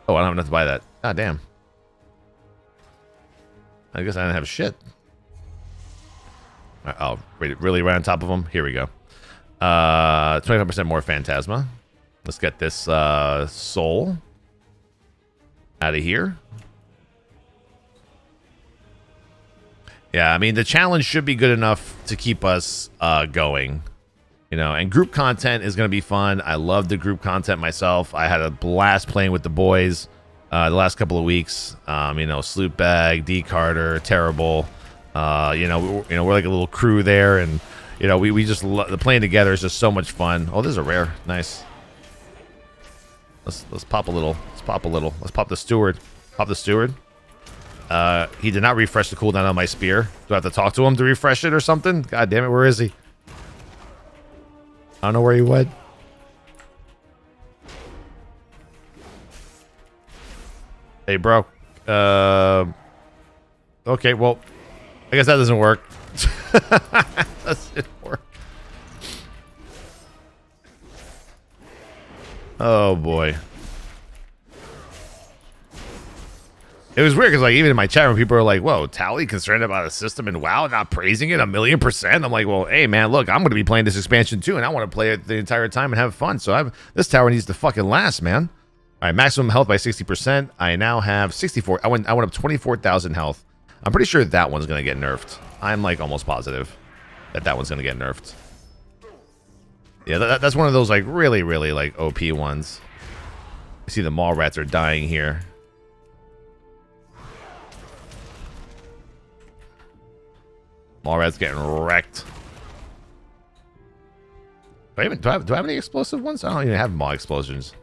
Oh, I don't have enough to buy that. God damn. I guess I didn't have shit. Oh, really right on top of them? Here we go. 25% more Phantasma. Let's get this soul out of here. Yeah, I mean, the challenge should be good enough to keep us going. You know, and group content is going to be fun. I love the group content myself. I had a blast playing with the boys. The last couple of weeks, you know, Sloopbag, D Carter, Terrible, you know, we're like a little crew there, and you know, we just the playing together is just so much fun. Oh, this is a rare, nice. Let's pop a little. Let's pop the Steward. Pop the Steward. He did not refresh the cooldown on my spear. Do I have to talk to him to refresh it or something? God damn it, where is he? I don't know where he went. Hey, bro. Okay, well, I guess that doesn't work. Doesn't work. Oh, boy. It was weird because, like, even in my chat room, people are like, whoa, Tally concerned about a system in WoW, not praising it 1,000,000%. I'm like, well, hey, man, look, I'm going to be playing this expansion, too, and I want to play it the entire time and have fun. So this tower needs to fucking last, man. All right, maximum health by 60%. I now have 64. I went up 24,000 health. I'm pretty sure that one's going to get nerfed. I'm like almost positive that one's going to get nerfed. Yeah, that's one of those like really, really like OP ones. I see the mall rats are dying here. Mall rats getting wrecked. Do I have any explosive ones? I don't even have mall explosions.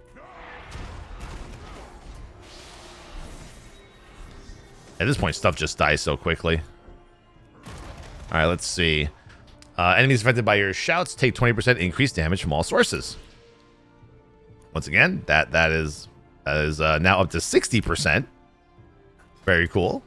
At this point, stuff just dies so quickly. All right, let's see. Enemies affected by your shouts take 20% increased damage from all sources. Once again, that is That is now up to 60%. Very cool.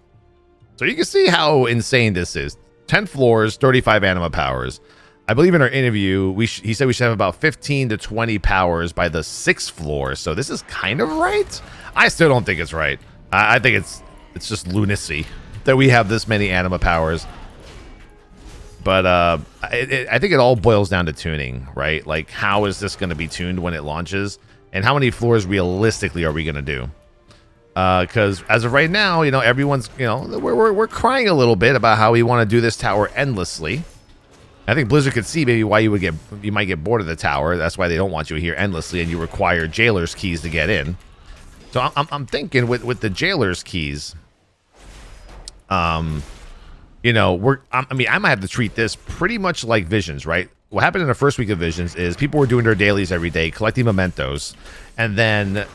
So you can see how insane this is. 10 floors, 35 anima powers. I believe in our interview, he said we should have about 15 to 20 powers by the 6th floor. So this is kind of right. I still don't think it's right. I think it's just lunacy that we have this many anima powers. But I think it all boils down to tuning, right? Like, how is this going to be tuned when it launches? And how many floors realistically are we going to do? Because as of right now, you know, everyone's, you know, we're crying a little bit about how we want to do this tower endlessly. I think Blizzard could see maybe why you might get bored of the tower. That's why they don't want you here endlessly, and you require jailer's keys to get in. So I'm thinking with the jailer's keys, you know, I mean, I might have to treat this pretty much like Visions, right? What happened in the first week of Visions is people were doing their dailies every day, collecting mementos, and then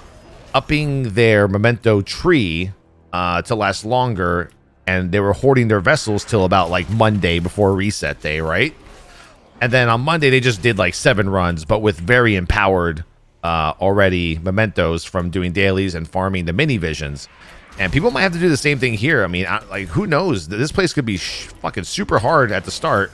upping their memento tree to last longer, and they were hoarding their vessels till about like Monday before reset day, right? And then on Monday they just did like 7 runs, but with very empowered already mementos from doing dailies and farming the mini visions. And people might have to do the same thing here. I mean, like, who knows? This place could be fucking super hard at the start.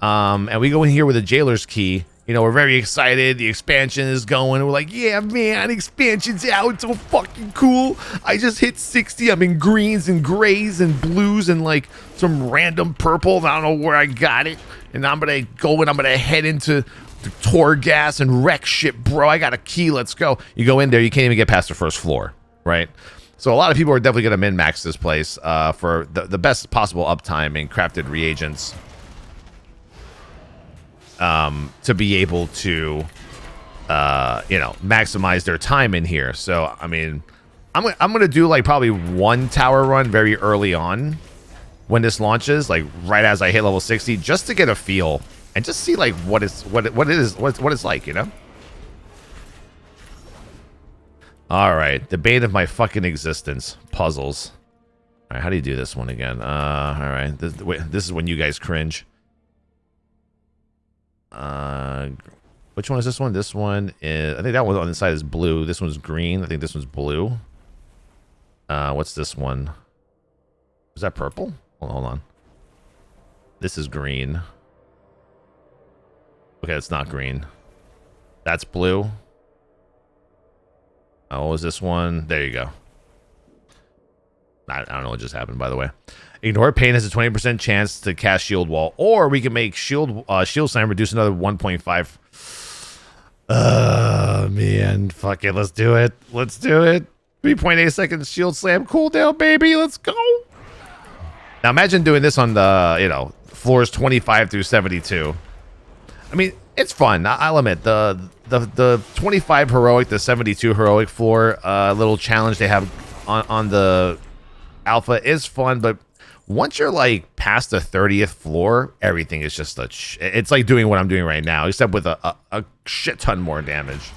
And we go in here with a jailer's key. You know, we're very excited. The expansion is going. We're like, yeah, man, expansion's out. It's so fucking cool. I just hit 60. I'm in greens and grays and blues and like some random purple. I don't know where I got it. And I'm going to go and I'm going to head into the Torghast and wreck shit, bro. I got a key. Let's go. You go in there. You can't even get past the first floor, right? So a lot of people are definitely going to min-max this place for the best possible uptime and crafted reagents. To be able to, you know, maximize their time in here. So, I mean, I'm gonna do like probably 1 tower run very early on when this launches, like right as I hit level 60, just to get a feel and just see like what it's like, you know. All right, the bane of my fucking existence, puzzles. All right, how do you do this one again? All right, this is when you guys cringe. Which one is this one? This one is, I think that one on the side is blue. This one's green. I think this one's blue. What's this one? Is that purple? Hold on. This is green. Okay, it's not green. That's blue. Oh, what was this one? There you go. I don't know what just happened, by the way. Ignore pain has a 20% chance to cast shield wall, or we can make shield slam reduce another 1.5. Man, fuck it, let's do it. Let's do it. 3.8 seconds shield slam cooldown, baby. Let's go. Now imagine doing this on the, you know, floors 25 through 72. I mean, it's fun. I'll admit the 25 heroic, the 72 heroic floor little challenge they have on the alpha is fun, but once you're like past the 30th floor, everything is just it's like doing what I'm doing right now, except with a shit ton more damage.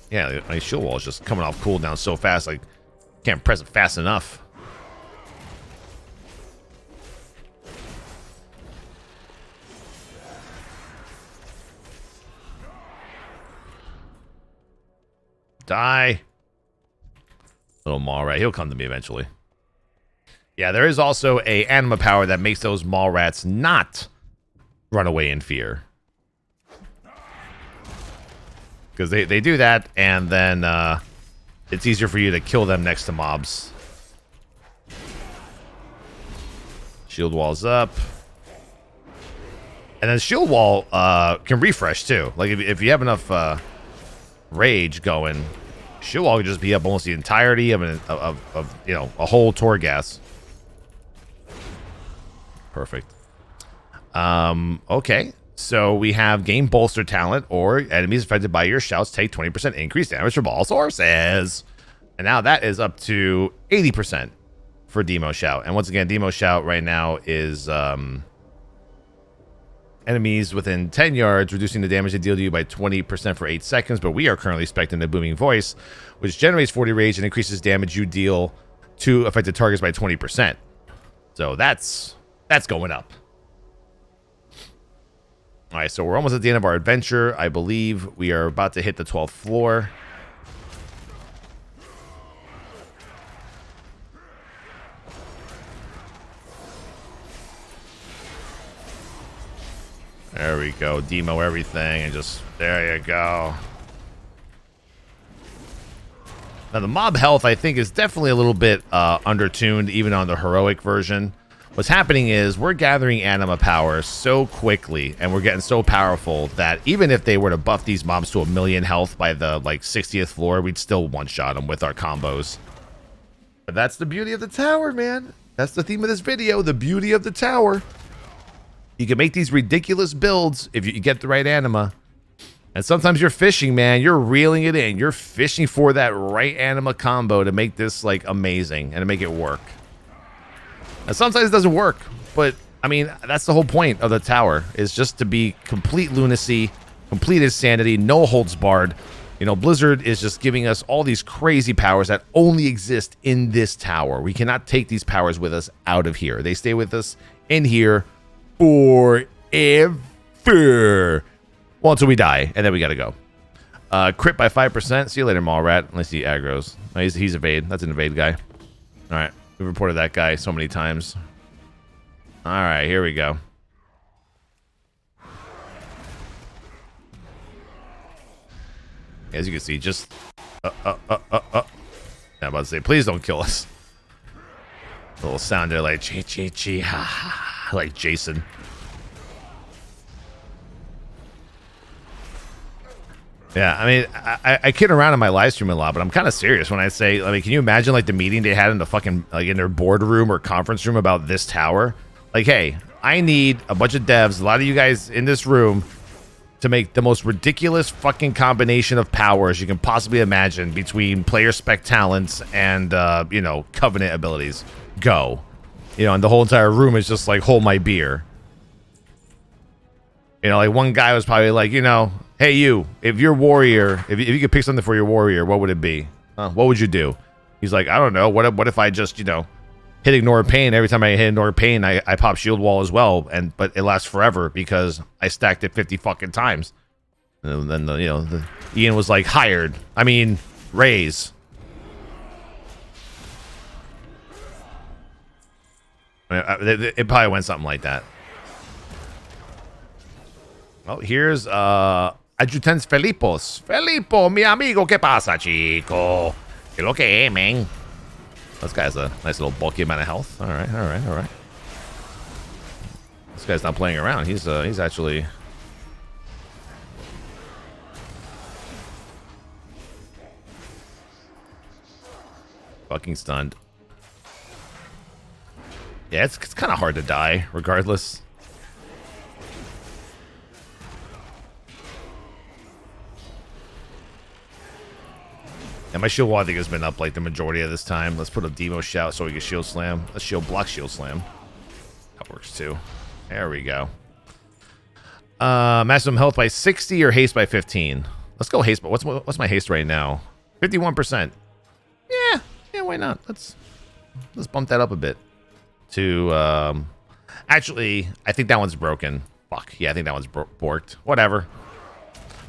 Yeah, my shield wall is just coming off cooldown so fast, like can't press it fast enough. Die. Little mall rat. He'll come to me eventually. Yeah, there is also a anima power that makes those mall rats not run away in fear. Because they do that, and then it's easier for you to kill them next to mobs. Shield wall's up. And then shield wall can refresh too. Like if you have enough rage going, shield wall can just be up almost the entirety of you know, a whole Torghast. Perfect. Okay. So we have game bolster talent, or enemies affected by your shouts take 20% increased damage from all sources. And now that is up to 80% for Demo Shout. And once again, Demo Shout right now is enemies within 10 yards, reducing the damage they deal to you by 20% for 8 seconds. But we are currently expecting the Booming Voice, which generates 40 rage and increases damage you deal to affected targets by 20%. So that's going up. All right, so we're almost at the end of our adventure. I believe we are about to hit the 12th floor. There we go. Demo everything and just, there you go. Now the mob health, I think, is definitely a little bit undertuned, even on the heroic version. What's happening is we're gathering anima power so quickly, and we're getting so powerful that even if they were to buff these mobs to 1,000,000 health by the, like, 60th floor, we'd still one-shot them with our combos. But that's the beauty of the tower, man. That's the theme of this video, the beauty of the tower. You can make these ridiculous builds if you get the right anima. And sometimes you're fishing, man. You're reeling it in. You're fishing for that right anima combo to make this, like, amazing and to make it work. And sometimes it doesn't work, but, I mean, that's the whole point of the tower, is just to be complete lunacy, complete insanity, no holds barred. You know, Blizzard is just giving us all these crazy powers that only exist in this tower. We cannot take these powers with us out of here. They stay with us in here forever. Well, until we die, and then we gotta go. Crit by 5%. See you later, Mallrat. Unless he aggroes. Oh, he's evade. That's an evade guy. All right. We've reported that guy so many times. All right, here we go. As you can see, just... I'm about to say, please don't kill us. A little sound there like, chi, chi, chi, ha, ha, like Jason. Yeah, I mean, I kid around in my live stream a lot, but I'm kind of serious when I say, I mean, can you imagine, like, the meeting they had in the fucking, like, in their boardroom or conference room about this tower? Like, hey, I need a bunch of devs, a lot of you guys in this room, to make the most ridiculous fucking combination of powers you can possibly imagine between player spec talents and, you know, covenant abilities. Go. You know, and the whole entire room is just like, hold my beer. You know, like, one guy was probably like, you know, hey, you, if you're warrior, if you could pick something for your warrior, what would it be? What would you do? He's like, I don't know. What if I just, you know, hit ignore pain? Every time I hit ignore pain, I pop shield wall as well. But it lasts forever because I stacked it 50 fucking times. And then, you know, Ian was like, hired. I mean, raise. I mean, it probably went something like that. Oh, here's Adjutants Felipos. Felipo, mi amigo, ¿qué pasa, chico? ¿Qué lo que, man? This guy has a nice little bulky amount of health. All right, all right, all right. This guy's not playing around. He's actually... fucking stunned. Yeah, it's kind of hard to die, regardless. And my shield wall, I think, has been up like the majority of this time. Let's put a demo shout so we can shield slam. Let's shield block shield slam. That works too. There we go. Maximum health by 60 or haste by 15. Let's go haste. What's my haste right now? 51%. Yeah, why not? Let's bump that up a bit. To actually, I think that one's broken. Fuck. Yeah, I think that one's borked. Whatever.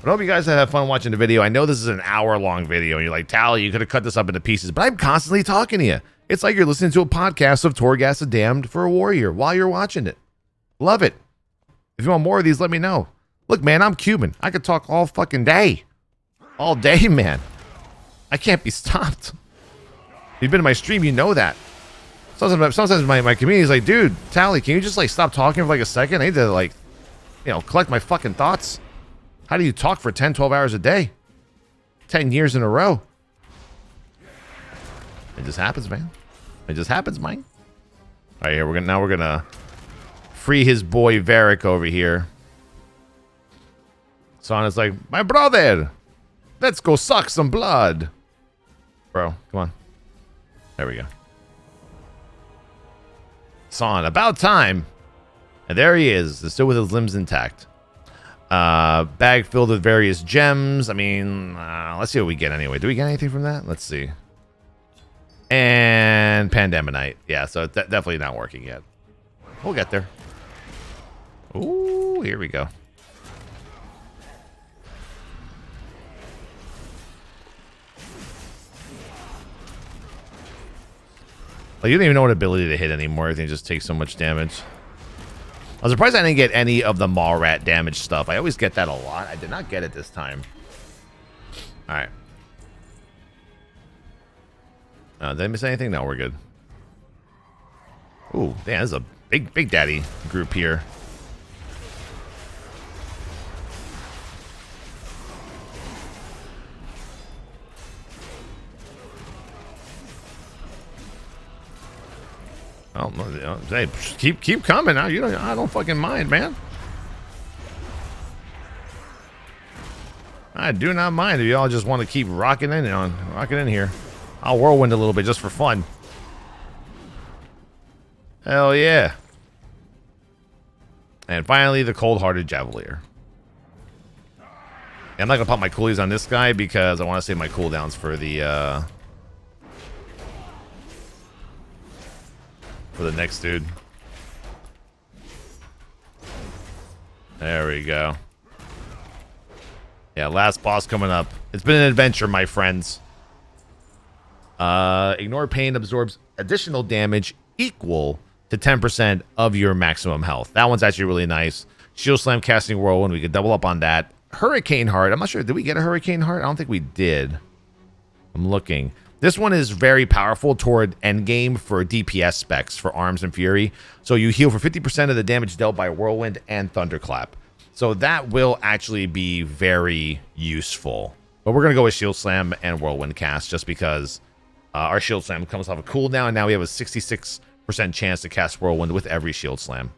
I hope you guys have fun watching the video. I know this is an hour-long video, and you're like, Tally, you could have cut this up into pieces, but I'm constantly talking to you. It's like you're listening to a podcast of Torghast the Damned for a Warrior while you're watching it. Love it. If you want more of these, let me know. Look, man, I'm Cuban. I could talk all fucking day. All day, man. I can't be stopped. If you've been to my stream, you know that. Sometimes my community is like, dude, Tally, can you just, like, stop talking for, like, a second? I need to, like, you know, collect my fucking thoughts. How do you talk for 10, 12 hours a day? 10 years in a row. It just happens, man. It just happens, man. All right, here we're gonna free his boy Varric over here. Sana's like, my brother, let's go suck some blood. Bro, come on. There we go. San, about time. And there he is, still with his limbs intact. Bag filled with various gems. I mean, let's see what we get anyway. Do we get anything from that? Let's see. And Pandemonite. Yeah, so it's definitely not working yet. We'll get there. Ooh, here we go. Like, you don't even know what ability to hit anymore. Everything just takes so much damage. I was surprised I didn't get any of the Maw Rat damage stuff. I always get that a lot. I did not get it this time. All right. Did I miss anything? No, we're good. Ooh, damn, this is a big daddy group here. Oh, hey, keep coming. I don't fucking mind, man. I do not mind if y'all just want to keep rocking in here. I'll whirlwind a little bit just for fun. Hell yeah. And finally, the cold-hearted Javelier. I'm not gonna pop my coolies on this guy because I want to save my cooldowns for the next dude. There we go. Yeah, last boss coming up. It's been an adventure, my friends. Ignore pain absorbs additional damage equal to 10% of your maximum health. That one's actually really nice. Shield Slam, Casting Whirlwind. We could double up on that. Hurricane Heart. I'm not sure. Did we get a Hurricane Heart? I don't think we did. I'm looking. This one is very powerful toward endgame for DPS specs for Arms and Fury. So you heal for 50% of the damage dealt by Whirlwind and Thunderclap. So that will actually be very useful. But we're going to go with Shield Slam and Whirlwind Cast just because our Shield Slam comes off a cooldown. And now we have a 66% chance to cast Whirlwind with every Shield Slam.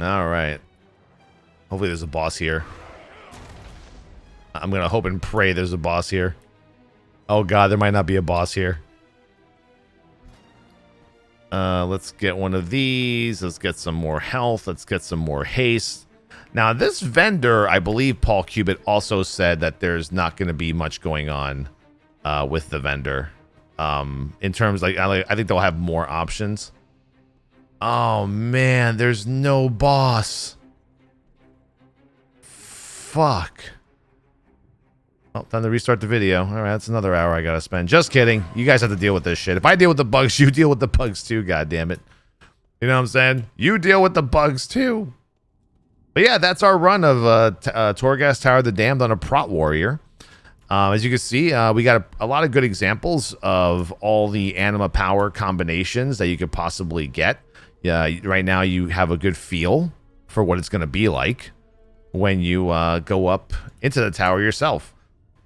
All right. Hopefully there's a boss here. I'm going to hope and pray there's a boss here. Oh, God, there might not be a boss here. Let's get one of these. Let's get some more health. Let's get some more haste. Now, this vendor, I believe Paul Cuban also said that there's not going to be much going on with the vendor. In terms, I think they'll have more options. Oh, man, there's no boss. Fuck. Oh, time to restart the video. All right, that's another hour I gotta spend. Just kidding. You guys have to deal with this shit. If I deal with the bugs, you deal with the bugs too, God damn it. You know what I'm saying? You deal with the bugs too. But yeah, that's our run of Torghast Tower of the Damned on a Prot Warrior. As you can see, we got a lot of good examples of all the anima power combinations that you could possibly get. Yeah, right now you have a good feel for what it's going to be like when you go up into the tower yourself.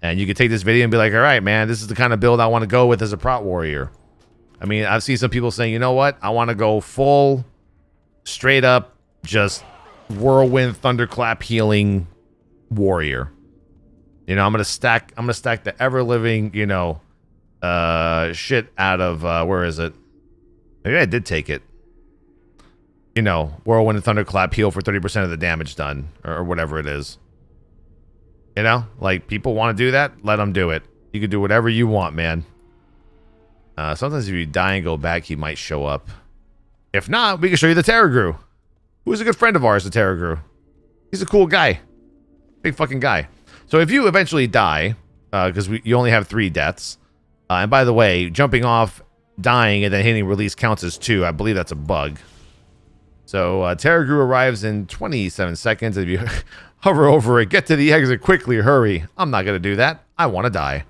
And you can take this video and be like, all right, man, this is the kind of build I want to go with as a Prot Warrior. I mean, I've seen some people saying, you know what? I want to go full, straight up, just whirlwind, thunderclap, healing warrior. You know, I'm gonna stack the ever-living, you know, shit out of where is it? Maybe I did take it. You know, whirlwind and thunderclap heal for 30% of the damage done, or whatever it is. You know, like, people want to do that, let them do it. You can do whatever you want, man. Sometimes if you die and go back, he might show up. If not, we can show you the Terragru, who's a good friend of ours, the Terragru. He's a cool guy. Big fucking guy. So if you eventually die, because you only have 3 deaths, and by the way, jumping off, dying, and then hitting release counts as 2. I believe that's a bug. So Terragru arrives in 27 seconds. If you hover over it, get to the exit quickly, hurry. I'm not going to do that. I want to die.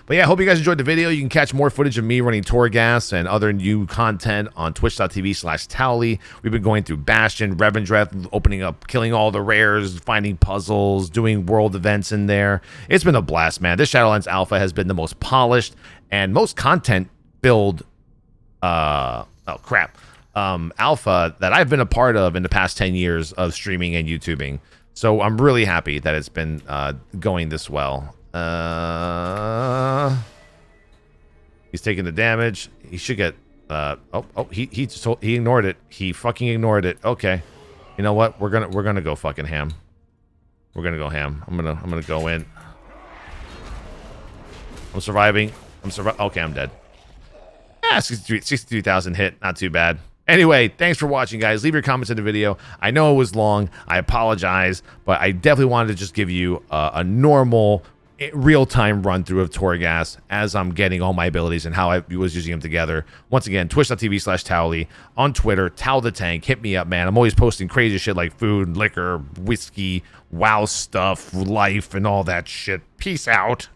But yeah, I hope you guys enjoyed the video. You can catch more footage of me running Torghast and other new content on twitch.tv/Towley. We've been going through Bastion, Revendreth, opening up, killing all the rares, finding puzzles, doing world events in there. It's been a blast, man. This Shadowlands Alpha has been the most polished and most content build, alpha that I've been a part of in the past 10 years of streaming and YouTubing. So I'm really happy that it's been going this well. He's taking the damage. He should get he ignored it. He fucking ignored it. Okay. You know what? We're gonna go fucking ham. We're gonna go ham. I'm gonna go in. I'm surviving. Okay, I'm dead. 63,000 hit. Not too bad. Anyway, thanks for watching, guys. Leave your comments in the video. I know it was long. I apologize, but I definitely wanted to just give you a normal real-time run-through of Torghast as I'm getting all my abilities and how I was using them together. Once again, twitch.tv/Towley. On Twitter, Towel the Tank. Hit me up, man. I'm always posting crazy shit like food, liquor, whiskey, WoW stuff, life, and all that shit. Peace out.